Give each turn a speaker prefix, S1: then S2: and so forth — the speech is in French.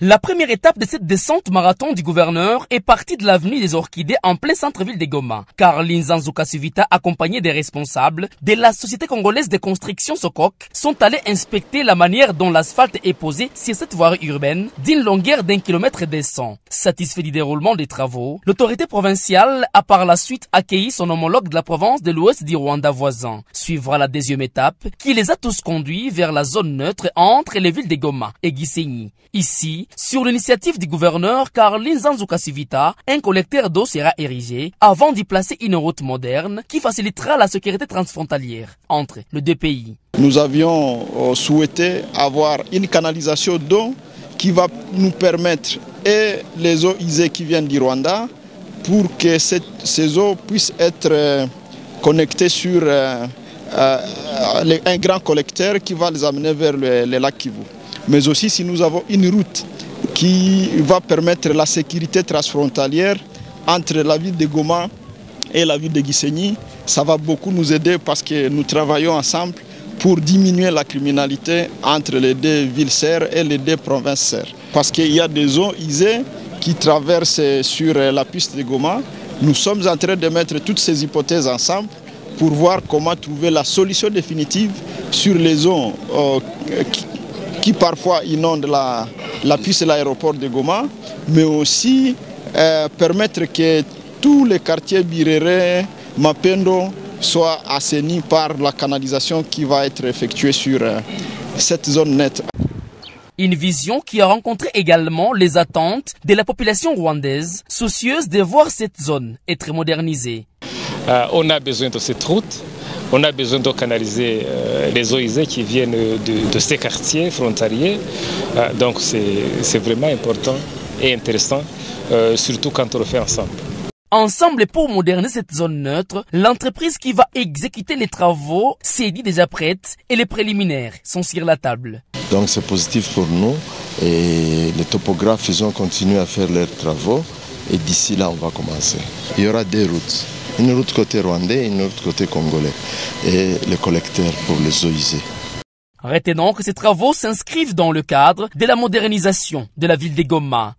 S1: La première étape de cette descente marathon du gouverneur est partie de l'avenue des Orchidées en plein centre-ville de Goma. Caroline Zanzuka-Suvita, accompagnée des responsables de la société congolaise de construction Sokok, sont allés inspecter la manière dont l'asphalte est posé sur cette voie urbaine d'une longueur d'1 kilomètre et 200. Satisfait du déroulement des travaux, l'autorité provinciale a par la suite accueilli son homologue de la province de l'ouest du Rwanda voisin. Suivra la deuxième étape qui les a tous conduits vers la zone neutre entre les villes de Goma et Gisenyi. Ici, sur l'initiative du gouverneur Caroline Zanzuka-Suvita, un collecteur d'eau sera érigé avant d'y placer une route moderne qui facilitera la sécurité transfrontalière entre les deux pays.
S2: Nous avions souhaité avoir une canalisation d'eau qui va nous permettre et les eaux usées qui viennent du Rwanda pour que ces eaux puissent être connectées sur un grand collecteur qui va les amener vers le lac Kivu. Mais aussi si nous avons une route qui va permettre la sécurité transfrontalière entre la ville de Goma et la ville de Gisenyi, ça va beaucoup nous aider parce que nous travaillons ensemble pour diminuer la criminalité entre les deux villes sœurs et les deux provinces sœurs. Parce qu'il y a des eaux usées qui traversent sur la piste de Goma. Nous sommes en train de mettre toutes ces hypothèses ensemble pour voir comment trouver la solution définitive sur les eaux qui parfois inondent la piste de l'aéroport de Goma, mais aussi permettre que tous les quartiers Birere, Mapendo soient assainis par la canalisation qui va être effectuée sur cette zone nette.
S1: Une vision qui a rencontré également les attentes de la population rwandaise, soucieuse de voir cette zone être modernisée.
S3: On a besoin de cette route. On a besoin de canaliser les eaux usées qui viennent de ces quartiers frontaliers. Donc c'est vraiment important et intéressant, surtout quand on le fait ensemble.
S1: Ensemble pour moderniser cette zone neutre, l'entreprise qui va exécuter les travaux s'est dit déjà prête et les préliminaires sont sur la table.
S4: Donc c'est positif pour nous et les topographes ils ont continué à faire leurs travaux et d'ici là on va commencer. Il y aura deux routes. Une route côté rwandais et une autre côté congolais. Et les collecteurs pour les eaux usées.
S1: Retenons que ces travaux s'inscrivent dans le cadre de la modernisation de la ville de Goma.